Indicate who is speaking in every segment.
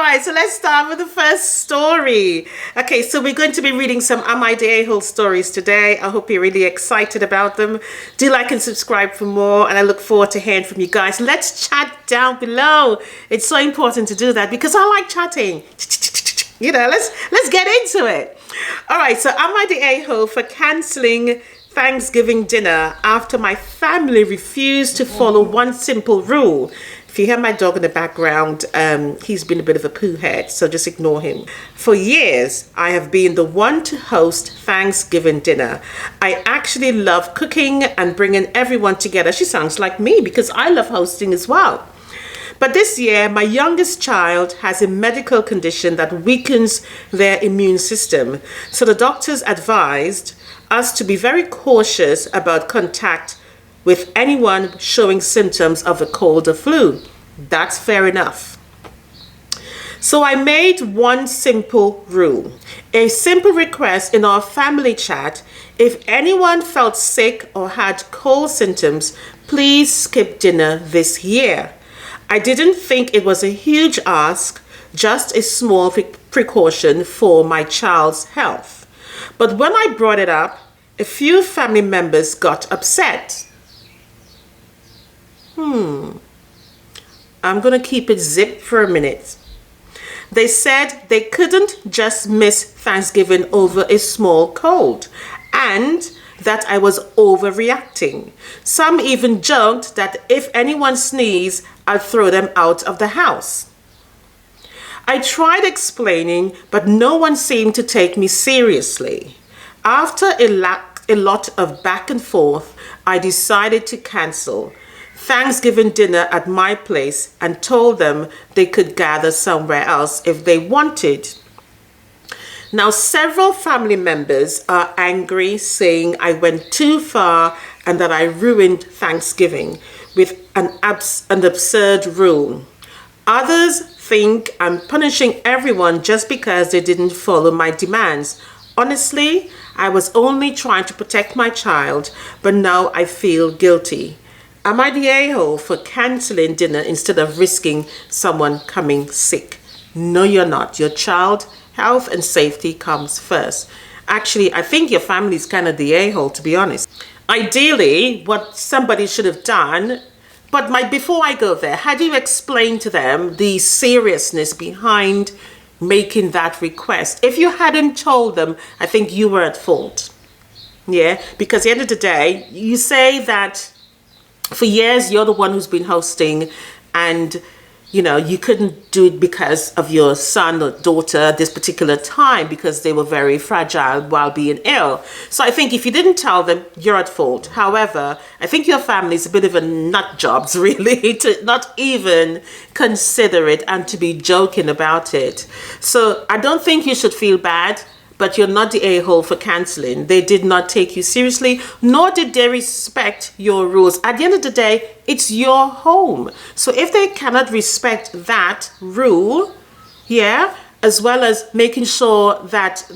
Speaker 1: right, so let's start with the first story. Okay, so we're going to be reading some Am I the A-hole stories today. I hope you're really excited about them. Do like and subscribe for more, and I look forward to hearing from you guys. Let's chat down below. It's so important to do that because I like chatting. You know, let's get into it. All right, so am I the a-hole for canceling Thanksgiving dinner after my family refused to follow one simple rule? If you hear my dog in the background, he's been a bit of a poo head, so just ignore him. For years, I have been the one to host Thanksgiving dinner. I actually love cooking and bringing everyone together. She sounds like me because I love hosting as well. But this year, my youngest child has a medical condition that weakens their immune system. So the doctors advised us to be very cautious about contact with anyone showing symptoms of a cold or flu. That's fair enough. So I made one simple rule, a simple request in our family chat. If anyone felt sick or had cold symptoms, please skip dinner this year. I didn't think it was a huge ask, just a small precaution for my child's health. But when I brought it up, a few family members got upset. I'm going to keep it zipped for a minute. They said they couldn't just miss Thanksgiving over a small cold, and that I was overreacting. Some even joked that if anyone sneezed, I'd throw them out of the house. I tried explaining, but no one seemed to take me seriously. After a lot of back and forth, I decided to cancel Thanksgiving dinner at my place and told them they could gather somewhere else if they wanted. Now, several family members are angry, saying I went too far and that I ruined Thanksgiving with an absurd rule. Others think I'm punishing everyone just because they didn't follow my demands. Honestly, I was only trying to protect my child, but now I feel guilty. Am I the a-hole for canceling dinner instead of risking someone coming sick? No, you're not. Your child health and safety comes first. Actually, I think your family is kind of the a-hole, to be honest. Ideally, what somebody should have done, but before I go there, how do you explain to them the seriousness behind making that request? If you hadn't told them, I think you were at fault. Yeah, because at the end of the day, you say that for years you're the one who's been hosting, and you know, you couldn't do it because of your son or daughter this particular time because they were very fragile while being ill. So I think if you didn't tell them, you're at fault. However, I think your family is a bit of a nut jobs, really, to not even consider it and to be joking about it. So I don't think you should feel bad, but you're not the a-hole for canceling. They did not take you seriously, nor did they respect your rules. At the end of the day, it's your home. So if they cannot respect that rule, yeah, as well as making sure that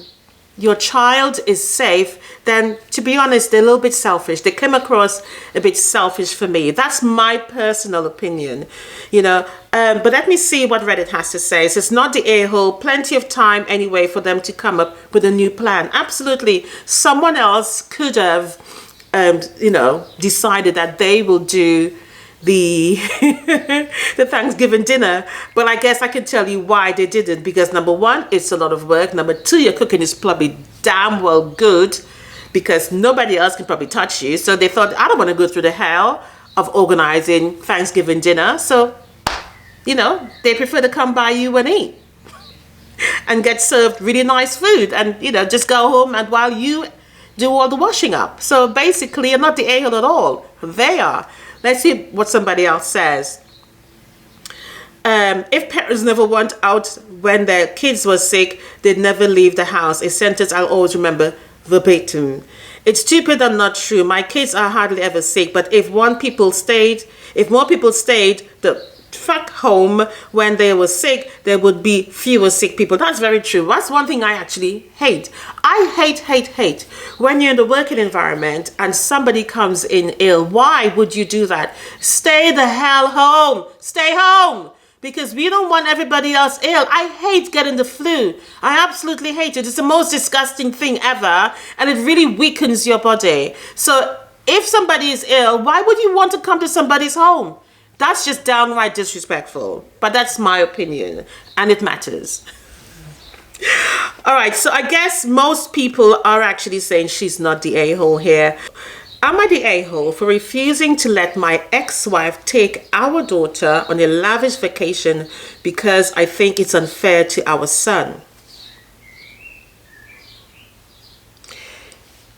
Speaker 1: your child is safe, then to be honest, they're a little bit selfish. They came across a bit selfish for me. That's my personal opinion, you know. But let me see what Reddit has to say. It says, not the a-hole, plenty of time anyway for them to come up with a new plan. Absolutely. Someone else could have, you know, decided that they will do the the Thanksgiving dinner, but I guess I can tell you why they didn't, because number one, it's a lot of work. Number two, your cooking is probably damn well good because nobody else can probably touch you. So they thought, I don't want to go through the hell of organizing Thanksgiving dinner. So, you know, they prefer to come by you and eat and get served really nice food and, you know, just go home and while you do all the washing up. So basically, you're not the a-hole at all. They are. Let's see what somebody else says. If parents never went out when their kids were sick, they'd never leave the house. A sentence I'll always remember verbatim. It's stupid and not true. My kids are hardly ever sick, but if more people stayed, the fuck home when they were sick, there would be fewer sick people. That's very true. That's one thing I actually hate. I hate when you're in the working environment and somebody comes in ill. Why would you do that? Stay the hell home. Stay home. because we don't want everybody else ill. I hate getting the flu. I absolutely hate it. It's the most disgusting thing ever, and it really weakens your body. So if somebody is ill, why would you want to come to somebody's home? That's just downright disrespectful. But that's my opinion, and it matters. All right, so I guess most people are actually saying she's not the a-hole here. Am I the a-hole for refusing to let my ex-wife take our daughter on a lavish vacation because I think it's unfair to our son?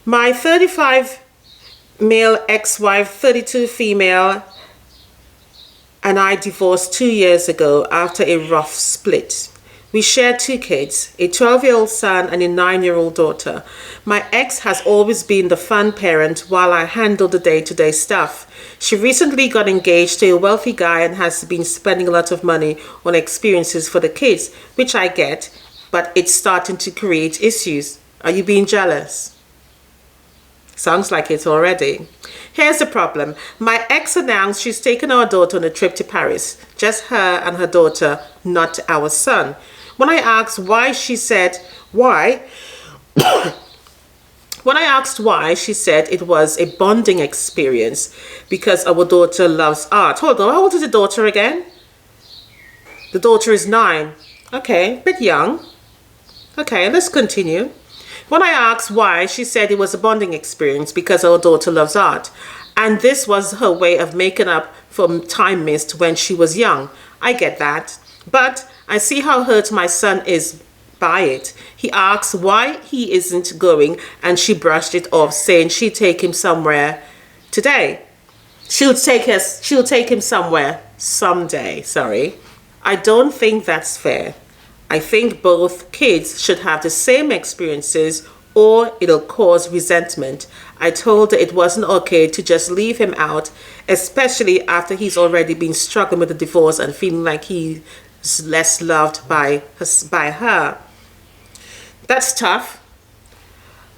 Speaker 1: My 35 male ex-wife, 32 female, and I divorced 2 years ago after a rough split. We share 2 kids, a 12-year-old son and a 9-year-old daughter. My ex has always been the fun parent while I handle the day-to-day stuff. She recently got engaged to a wealthy guy and has been spending a lot of money on experiences for the kids, which I get, but it's starting to create issues. Are you being jealous? Sounds like it already. Here's the problem. My ex announced she's taken our daughter on a trip to Paris. Just her and her daughter, not our son. When I asked why, she said, why? When I asked why, she said it was a bonding experience because our daughter loves art. Hold on, how old is the daughter again? The daughter is 9. Okay, bit young. Okay, let's continue. When I asked why, she said it was a bonding experience because our daughter loves art. And this was her way of making up for time missed when she was young. I get that. But I see how hurt my son is by it. He asks why he isn't going, and she brushed it off, saying she'd take him somewhere today. She'll take him somewhere someday, sorry. I don't think that's fair. I think both kids should have the same experiences or it'll cause resentment. I told her it wasn't okay to just leave him out, especially after he's already been struggling with the divorce and feeling like he's less loved by her. That's tough.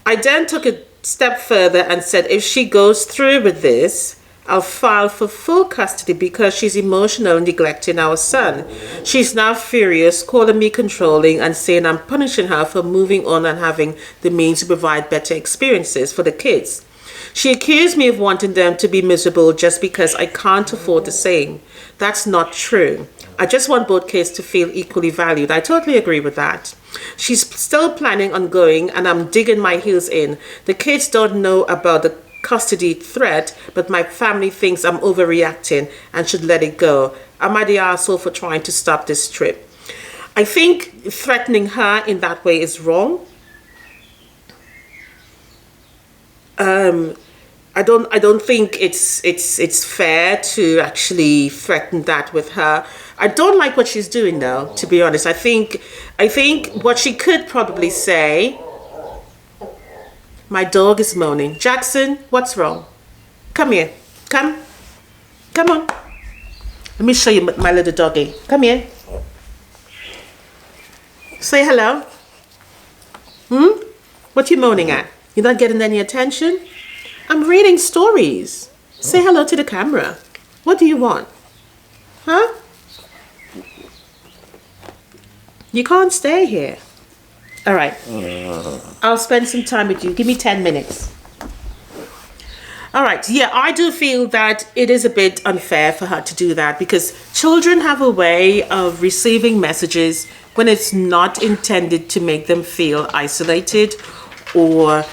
Speaker 1: I then took a step further and said if she goes through with this, I'll file for full custody because she's emotionally neglecting our son. She's now furious, calling me controlling and saying I'm punishing her for moving on and having the means to provide better experiences for the kids. She accused me of wanting them to be miserable just because I can't afford the same. That's not true. I just want both kids to feel equally valued. I totally agree with that. She's still planning on going and I'm digging my heels in. The kids don't know about the custody threat, but my family thinks I'm overreacting and should let it go. Am I the asshole for trying to stop this trip? I think threatening her in that way is wrong. I don't think it's fair to actually threaten that with her. I don't like what she's doing though, to be honest. I think what she could probably say, my dog is moaning. Jackson, what's wrong? Come here. Come on. Let me show you my little doggy. Come here. Say hello. What you moaning at? You're not getting any attention? I'm reading stories. Say hello to the camera. What do you want? Huh? You can't stay here. All right. I'll spend some time with you. Give me 10 minutes. All right. Yeah, I do feel that it is a bit unfair for her to do that because children have a way of receiving messages when it's not intended to make them feel isolated or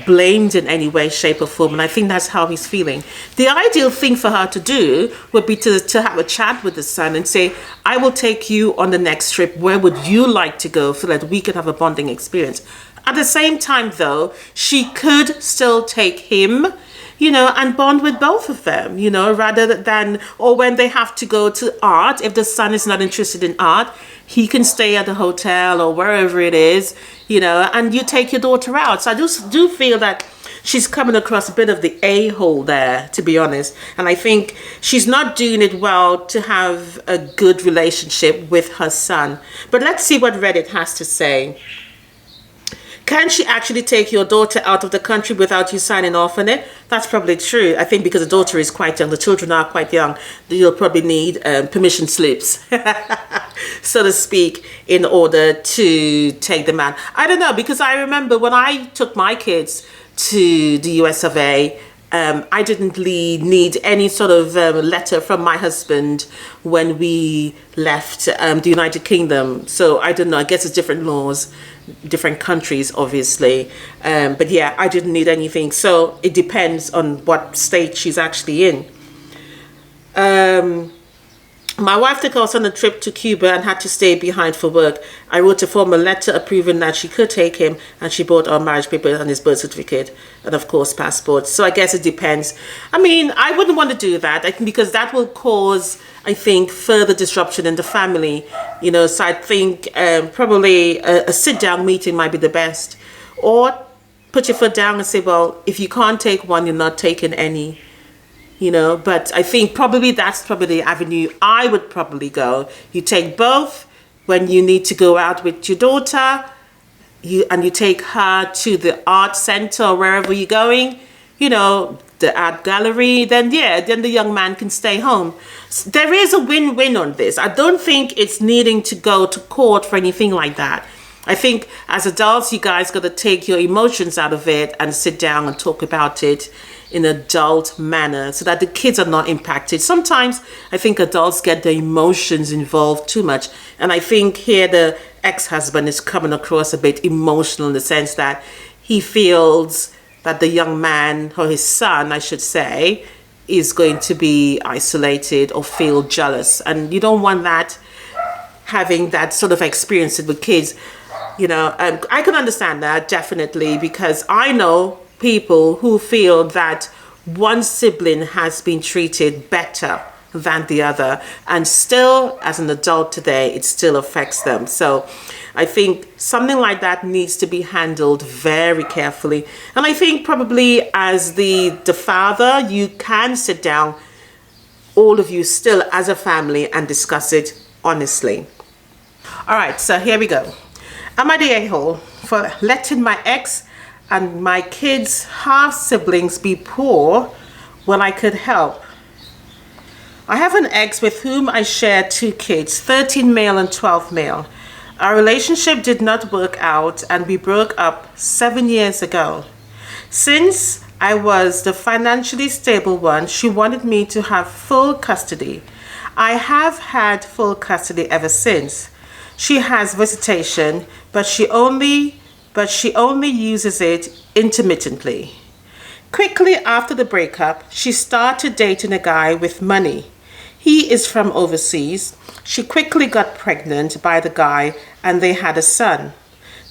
Speaker 1: blamed in any way, shape or form. And I think that's how he's feeling. The ideal thing for her to do would be to have a chat with the son and say, I will take you on the next trip. Where would you like to go so that we can have a bonding experience? At the same time, though, she could still take him, and bond with both of them, rather than, or when they have to go to art, if the son is not interested in art, he can stay at the hotel or wherever it is, and you take your daughter out. So I just do feel that she's coming across a bit of the a-hole there, to be honest. And I think she's not doing it well to have a good relationship with her son. But let's see what Reddit has to say. Can she actually take your daughter out of the country without you signing off on it? That's probably true. I think because the daughter is quite young, the children are quite young, you'll probably need permission slips, so to speak, in order to take them out. I don't know, because I remember when I took my kids to the US of A, I didn't need any sort of letter from my husband when we left the United Kingdom. So I don't know, I guess it's different laws, different countries, obviously. But yeah, I didn't need anything. So it depends on what state she's actually in. My wife took us on a trip to Cuba and had to stay behind for work. I wrote a formal letter approving that she could take him, and she bought our marriage papers and his birth certificate and, of course, passports. So I guess it depends. I mean, I wouldn't want to do that, I think, because that will cause, I think, further disruption in the family. You know, so I think probably a sit-down meeting might be the best. Or put your foot down and say, well, if you can't take one, you're not taking any. You know, but I think probably that's probably the avenue I would probably go. You take both when you need to go out with your daughter, you take her to the art center or wherever you're going, you know, the art gallery, then the young man can stay home. So there is a win-win on this. I don't think it's needing to go to court for anything like that. I think as adults, you guys got to take your emotions out of it and sit down and talk about it in an adult manner so that the kids are not impacted. Sometimes I think adults get their emotions involved too much. And I think here the ex-husband is coming across a bit emotional in the sense that he feels that the young man, or his son, I should say, is going to be isolated or feel jealous. And you don't want that, having that sort of experience with kids. You know, I can understand that, definitely, because I know people who feel that one sibling has been treated better than the other, and still, as an adult today, it still affects them. So I think something like that needs to be handled very carefully. And I think probably as the father, you can sit down, all of you still as a family, and discuss it honestly. All right, so here we go. Am I the a-hole for letting my ex and my kids' half-siblings be poor when I could help? I have an ex with whom I share 2 kids, 13 male and 12 male. Our relationship did not work out and we broke up 7 years ago. Since I was the financially stable one, she wanted me to have full custody. I have had full custody ever since. She has visitation, but she only uses it intermittently. Quickly after the breakup, she started dating a guy with money. He is from overseas. She quickly got pregnant by the guy and they had a son.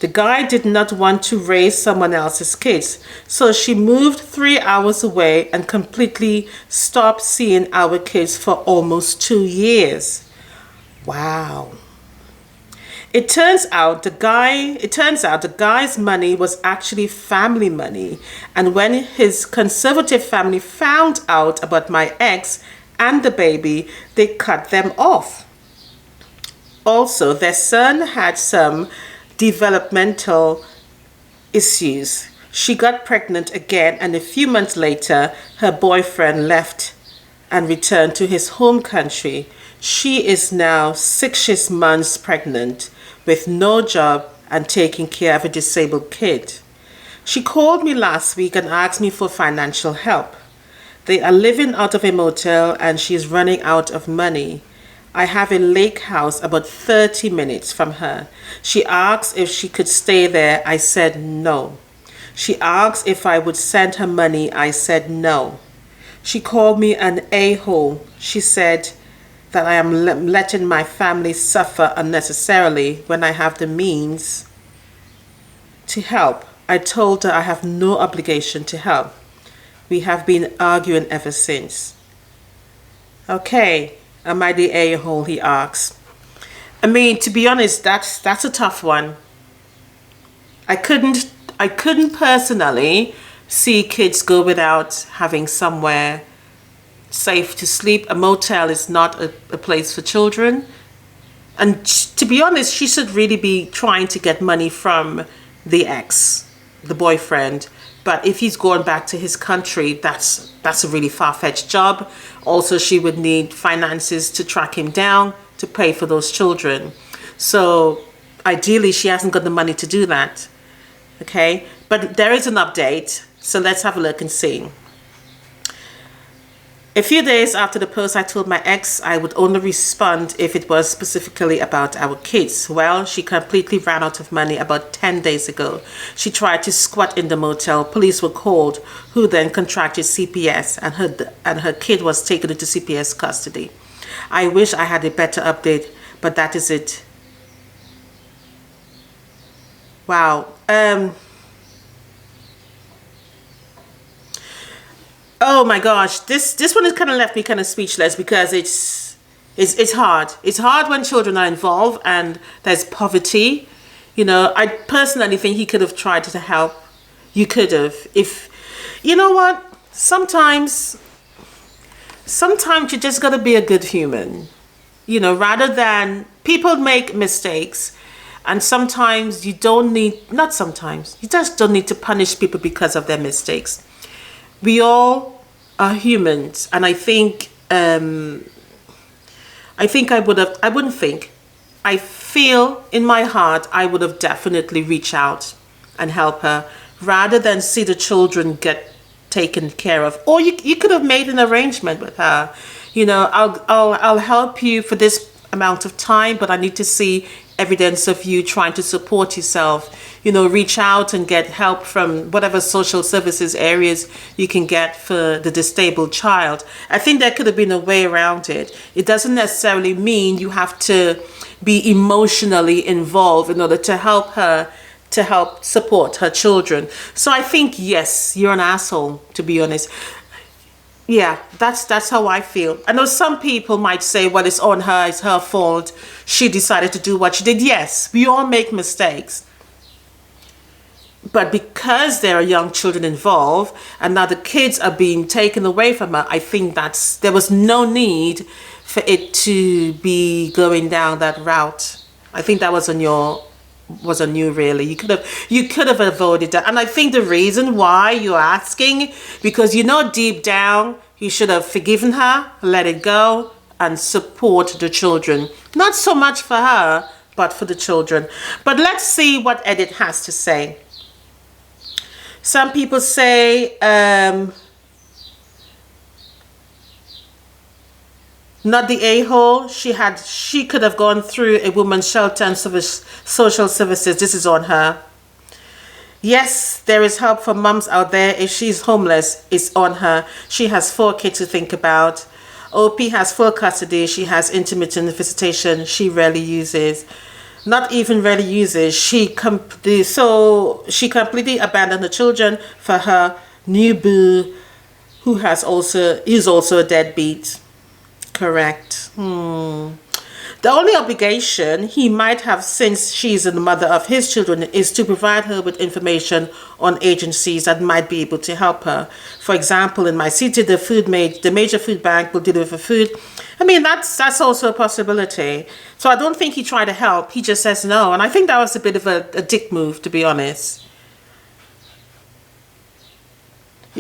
Speaker 1: The guy did not want to raise someone else's kids, so she moved 3 hours away and completely stopped seeing our kids for almost 2 years. Wow. It turns out the guy's money was actually family money, and when his conservative family found out about my ex and the baby, they cut them off. Also, their son had some developmental issues. She got pregnant again, and a few months later, her boyfriend left and returned to his home country. She is now 6 months pregnant with no job and taking care of a disabled kid. She called me last week and asked me for financial help. They are living out of a motel and she is running out of money. I have a lake house about 30 minutes from her. She asked if she could stay there. I said no. She asked if I would send her money. I said no. She called me an a-hole. She said that I am letting my family suffer unnecessarily when I have the means to help. I told her I have no obligation to help. We have been arguing ever since. Okay, am I the a-hole, he asks. I mean, to be honest, that's a tough one. I couldn't personally see kids go without having somewhere safe to sleep. A motel is not a place for children. And to be honest, she should really be trying to get money from the ex, the boyfriend. But if he's going back to his country, that's a really far-fetched job. Also, she would need finances to track him down to pay for those children. So ideally, she hasn't got the money to do that. Okay, but there is an update. So let's have a look and see. A few days after the post, I told my ex I would only respond if it was specifically about our kids. Well, she completely ran out of money about 10 days ago. She tried to squat in the motel. Police were called, who then contracted CPS, and her kid was taken into CPS custody. I wish I had a better update, but that is it. Wow. Oh my gosh, this one has kind of left me kind of speechless, because it's hard. It's hard when children are involved and there's poverty. You know, I personally think he could have tried to help. You could have. If, you know what, sometimes you just got to be a good human. You know, rather than, people make mistakes, and sometimes you don't need, not sometimes, you just don't need to punish people because of their mistakes. We all are humans, and I feel in my heart I would have definitely reached out and help her, rather than see the children get taken care of. Or you could have made an arrangement with her. You know, I'll help you for this amount of time, but I need to see evidence of you trying to support yourself. You know, reach out and get help from whatever social services areas you can get for the disabled child. I think there could have been a way around it. It doesn't necessarily mean you have to be emotionally involved in order to help her, to help support her children. So I think, yes, you're an asshole, to be honest. Yeah, that's how I feel. I know some people might say, well, it's on her, it's her fault. She decided to do what she did. Yes, we all make mistakes. But because there are young children involved, and now the kids are being taken away from her, I think there was no need for it to be going down that route. I think that was on you, really. You could have avoided that. And I think the reason why you're asking, because you know deep down you should have forgiven her, let it go, and support the children. Not so much for her, but for the children. But let's see what Edith has to say. Some people say, not the a-hole. She could have gone through a woman's shelter and social services. This is on her. Yes, there is help for mums out there. If she's homeless, it's on her. She has 4 kids to think about. OP has full custody. She has intermittent visitation. She rarely uses. Not even rarely uses. She completely abandoned the children for her new boo, who is also a deadbeat. Correct. The only obligation he might have, since she's the mother of his children, is to provide her with information on agencies that might be able to help her. For example, in my city, the major food bank will deliver food. I mean, that's also a possibility. So I don't think he tried to help. He just says no. And I think that was a bit of a dick move, to be honest.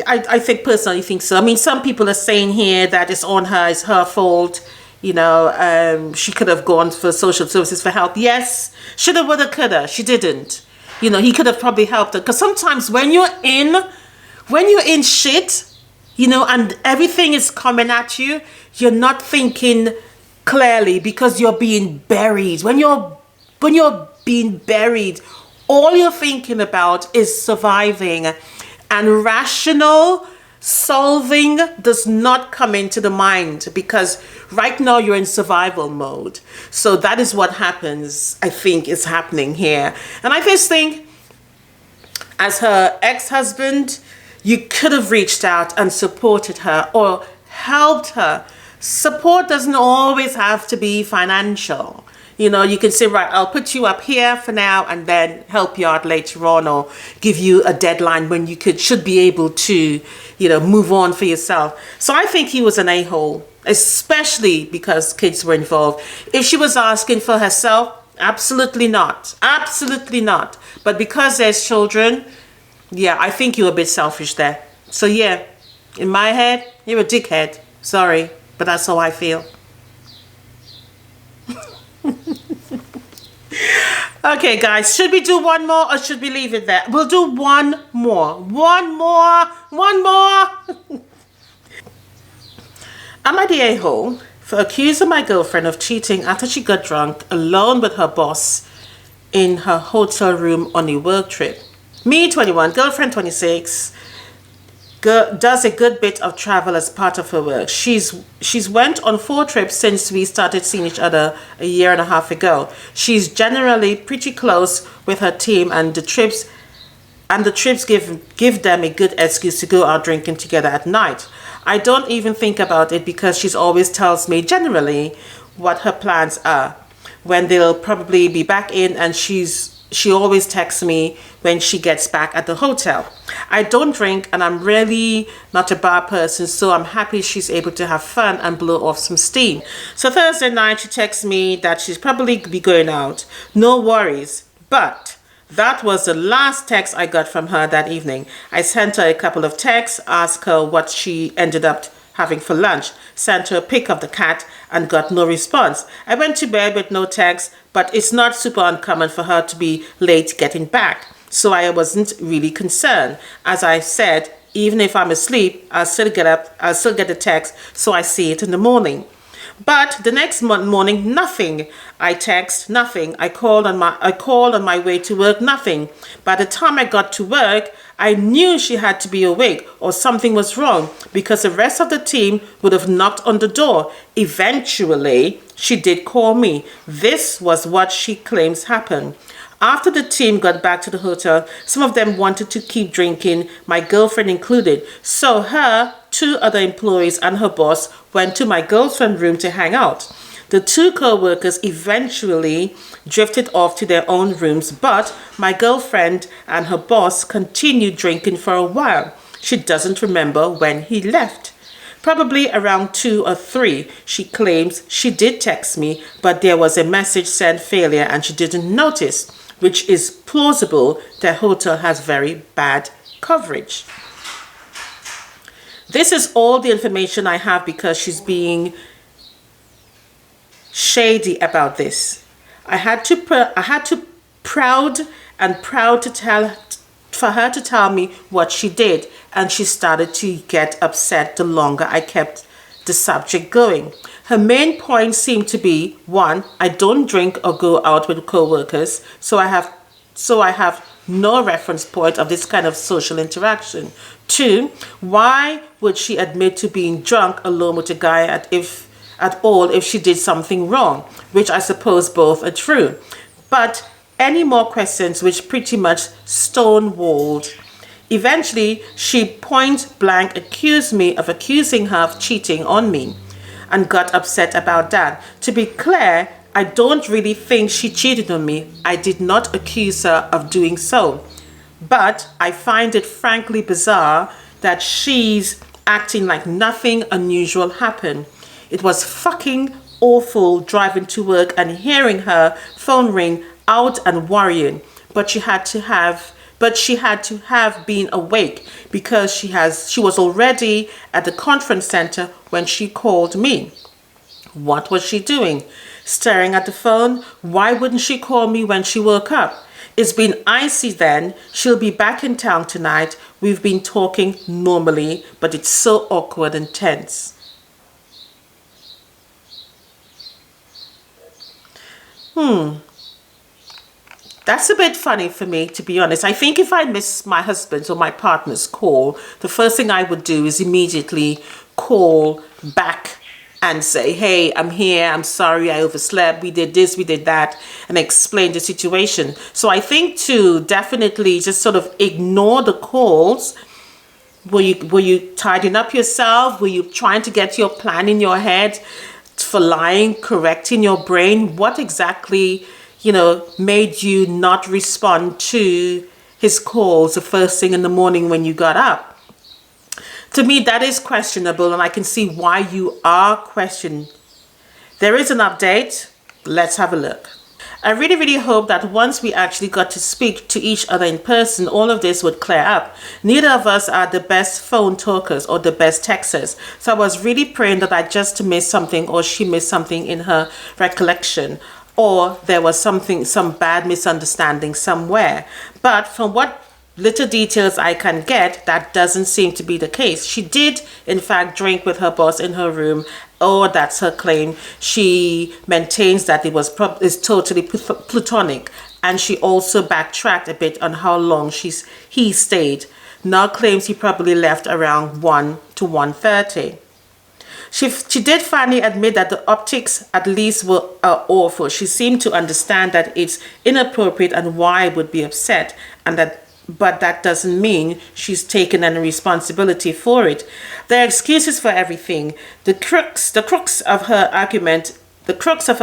Speaker 1: I personally think so. I mean, some people are saying here that it's on her, it's her fault. You know, she could have gone for social services for help. Yes, shoulda, woulda, coulda. She didn't. You know, he could have probably helped her. Because sometimes when you're in shit, you know, and everything is coming at you, you're not thinking clearly because you're being buried. When you're being buried, all you're thinking about is surviving, and rational solving does not come into the mind, because right now you're in survival mode. So that is what happens, I think, is happening here. And I just think, as her ex-husband, you could have reached out and supported her or helped her. Support doesn't always have to be financial. You know, you can say, right, I'll put you up here for now and then help you out later on, or give you a deadline when you should be able to, you know, move on for yourself. So I think he was an a-hole, especially because kids were involved. If she was asking for herself, Absolutely not. Absolutely not. But because there's children, yeah, I think you're a bit selfish there. So yeah, in my head, you're a dickhead. Sorry, but that's how I feel. Okay, guys, should we do one more or should we leave it there? We'll do one more. One more. One more. Am I the a-hole for accusing my girlfriend of cheating after she got drunk alone with her boss in her hotel room on a work trip? Me, 21, girlfriend, 26, does a good bit of travel as part of her work. She's went on 4 trips since we started seeing each other a year and a half ago. She's generally pretty close with her team, and the trips give them a good excuse to go out drinking together at night. I don't even think about it because she's always tells me generally what her plans are, when they'll probably be back in, and she always texts me when she gets back at the hotel. I don't drink and I'm really not a bar person, so I'm happy she's able to have fun and blow off some steam. So Thursday night she texts me that she's probably be going out. No worries. But that was the last text I got from her that evening. I sent her a couple of texts, asked her what she ended up having for lunch, sent her a pic of the cat, and got no response. I went to bed with no text, but it's not super uncommon for her to be late getting back, so I wasn't really concerned. As I said, even if I'm asleep, I'll still get up, I'll still get the text, so I see it in the morning. But the next morning, nothing. I text, nothing. I called on my way to work, nothing. By the time I got to work, I knew she had to be awake or something was wrong, because the rest of the team would have knocked on the door. Eventually, she did call me. This was what she claims happened. After the team got back to the hotel, some of them wanted to keep drinking, my girlfriend included. So her 2 other employees and her boss went to my girlfriend's room to hang out. The 2 co-workers eventually drifted off to their own rooms, but my girlfriend and her boss continued drinking for a while. She doesn't remember when he left. Probably around 2 or 3, she claims she did text me, but there was a message sent failure and she didn't notice, which is plausible. The hotel has very bad coverage. This is all the information I have because she's being shady about this. I had to proud to tell for her to tell me what she did, and she started to get upset the longer I kept the subject going. Her main point seemed to be: 1, I don't drink or go out with co-workers, so I have no reference point of this kind of social interaction. 2, why would she admit to being drunk alone with a guy at all if she did something wrong, which I suppose both are true. But any more questions which pretty much stonewalled. Eventually, she point blank accused me of accusing her of cheating on me and got upset about that. To be clear, I don't really think she cheated on me. I did not accuse her of doing so. But I find it frankly bizarre that she's acting like nothing unusual happened. It was fucking awful driving to work and hearing her phone ring out and worrying. But she had to have been awake because she was already at the conference center when she called me. What was she doing? Staring at the phone? Why wouldn't she call me when she woke up? It's been icy then. She'll be back in town tonight. We've been talking normally, but it's so awkward and tense. That's a bit funny for me, to be honest. I think if I miss my husband's or my partner's call, the first thing I would do is immediately call back and say, hey, I'm here, I'm sorry, I overslept, we did this, we did that, and explain the situation. So I think to definitely just sort of ignore the calls. Were you tidying up yourself? Were you trying to get your plan in your head for lying, correct in your brain? What exactly, made you not respond to his calls the first thing in the morning when you got up? To me, that is questionable, and I can see why you are questioned. There is an update. Let's have a look. I really, really hope that once we actually got to speak to each other in person, all of this would clear up. Neither of us are the best phone talkers or the best texters. So I was really praying that I just missed something or she missed something in her recollection, or there was something, some bad misunderstanding somewhere. But from what little details I can get, that doesn't seem to be the case. She did, in fact, drink with her boss in her room. Oh, that's her claim. She maintains that it was is totally platonic, and she also backtracked a bit on how long he stayed. Now claims he probably left around 1 to 1:30. She did finally admit that the optics at least were awful. She seemed to understand that it's inappropriate and why I would be upset, and that but that doesn't mean she's taken any responsibility for it. There are excuses for everything. The crux of her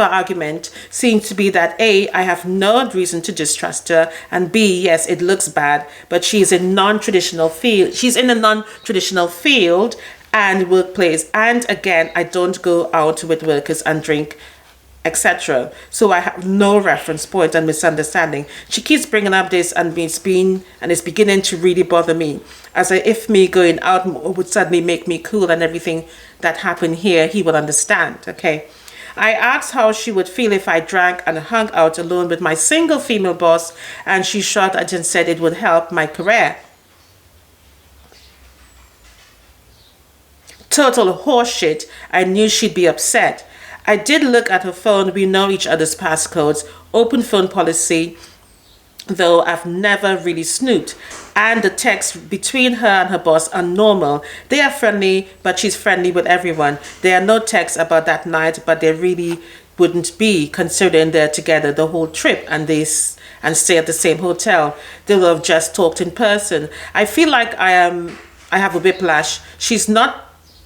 Speaker 1: argument seems to be that A, I have no reason to distrust her, and B, yes, it looks bad, but she's in non-traditional field. She's in a non-traditional field and workplace. And again, I don't go out with workers and drink, etc. So I have no reference point and misunderstanding. She keeps bringing up this, and it's beginning to really bother me. As if me going out would suddenly make me cool, and everything that happened here he would understand. Okay. I asked how she would feel if I drank and hung out alone with my single female boss, and she shrugged and said it would help my career. Total horseshit. I knew she'd be upset. I did look at her phone. We know each other's passcodes. Open phone policy, though I've never really snooped. And the texts between her and her boss are normal. They are friendly, but she's friendly with everyone. There are no texts about that night, but there really wouldn't be, considering they're together the whole trip and stay at the same hotel. They will have just talked in person. I feel like I have a whiplash. She's not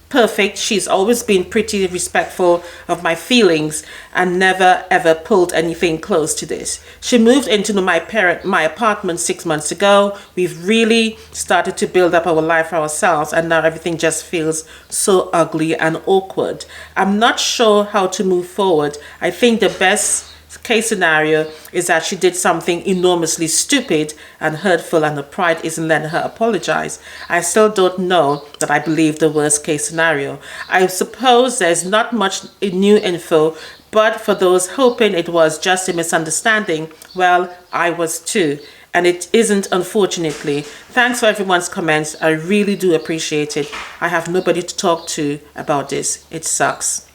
Speaker 1: perfect. She's always been pretty respectful of my feelings and never ever pulled anything close to this. She moved into my apartment 6 months ago. We've really started to build up our life for ourselves, and now everything just feels so ugly and awkward. I'm not sure how to move forward. I think the best case scenario is that she did something enormously stupid and hurtful, and her pride isn't letting her apologize. I still don't know that I believe the worst case scenario. I suppose there's not much new info, but for those hoping it was just a misunderstanding, well, I was too. And it isn't, unfortunately. Thanks for everyone's comments. I really do appreciate it. I have nobody to talk to about this. It sucks.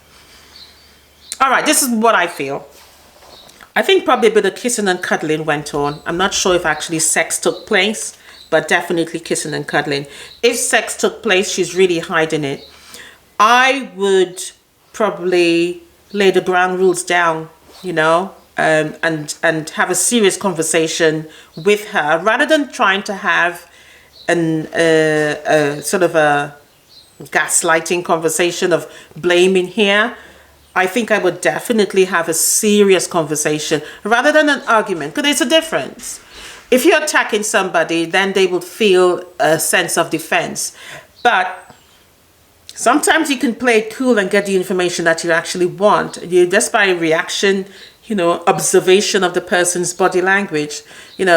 Speaker 1: All right, this is what I feel. I think probably a bit of kissing and cuddling went on. I'm not sure if actually sex took place, but definitely kissing and cuddling. If sex took place, she's really hiding it. I would probably lay the ground rules down, and have a serious conversation with her, rather than trying to have a sort of a gaslighting conversation of blaming here. I think I would definitely have a serious conversation rather than an argument, because there's a difference. If you're attacking somebody, then they would feel a sense of defense. But sometimes you can play it cool and get the information that you actually want. Just by reaction, observation of the person's body language,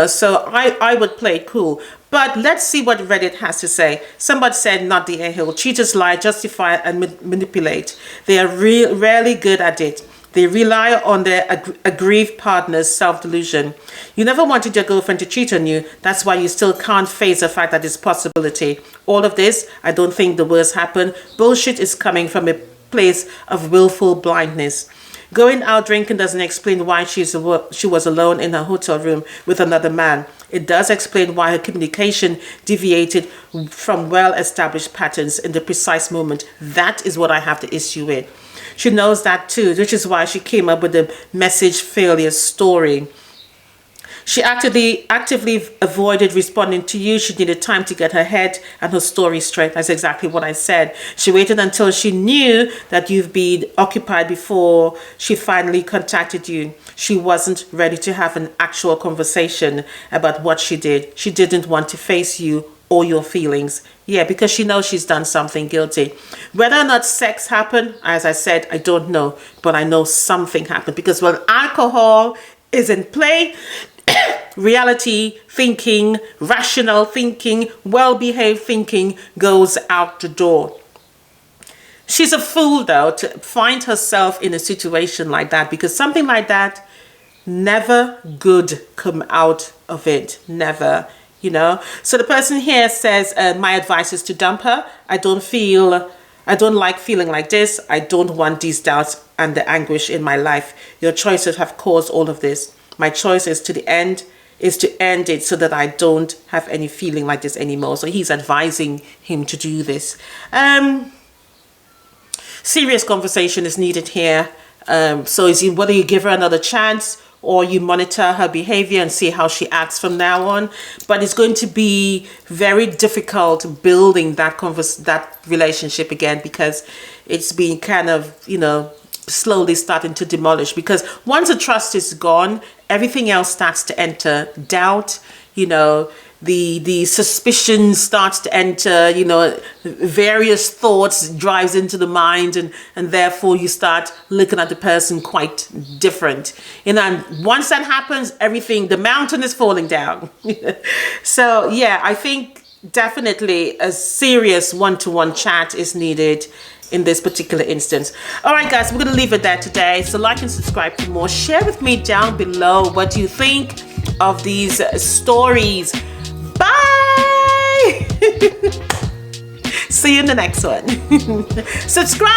Speaker 1: so I would play it cool. But let's see what Reddit has to say. Somebody said, not the a-hole. Cheaters lie, justify, and manipulate. They are rarely good at it. They rely on their aggrieved partner's self-delusion. You never wanted your girlfriend to cheat on you. That's why you still can't face the fact that it's a possibility. All of this, I don't think the worst happened. Bullshit is coming from a place of willful blindness. Going out drinking doesn't explain why she was alone in her hotel room with another man. It does explain why her communication deviated from well-established patterns in the precise moment. That is what I have the issue with. She knows that too, which is why she came up with the message failure story. She actively avoided responding to you. She needed time to get her head and her story straight. That's exactly what I said. She waited until she knew that you've been occupied before she finally contacted you. She wasn't ready to have an actual conversation about what she did. She didn't want to face you or your feelings. Yeah, because she knows she's done something guilty. Whether or not sex happened, as I said, I don't know. But I know something happened. Because when alcohol is in play. Reality thinking, rational thinking, well-behaved thinking goes out the door. She's a fool, though, to find herself in a situation like that, because something like that, never good come out of it. Never, you know. So the person here says, my advice is to dump her. I don't like feeling like this. I don't want these doubts and the anguish in my life. Your choices have caused all of this. My choice is to end it so that I don't have any feeling like this anymore. So he's advising him to do this. Serious conversation is needed here. So is it whether you give her another chance or you monitor her behavior and see how she acts from now on. But it's going to be very difficult building that relationship again, because it's been kind of, you know, slowly starting to demolish. Because once the trust is gone, everything else starts to enter. Doubt, you know, the suspicion starts to enter, you know, various thoughts drives into the mind, and therefore you start looking at the person quite different. You know, and once that happens, the mountain is falling down. So yeah, I think definitely a serious one-to-one chat is needed in this particular instance. All right, guys, we're going to leave it there today. So like and subscribe for more. Share with me down below what you think of these stories. Bye! See you in the next one. Subscribe!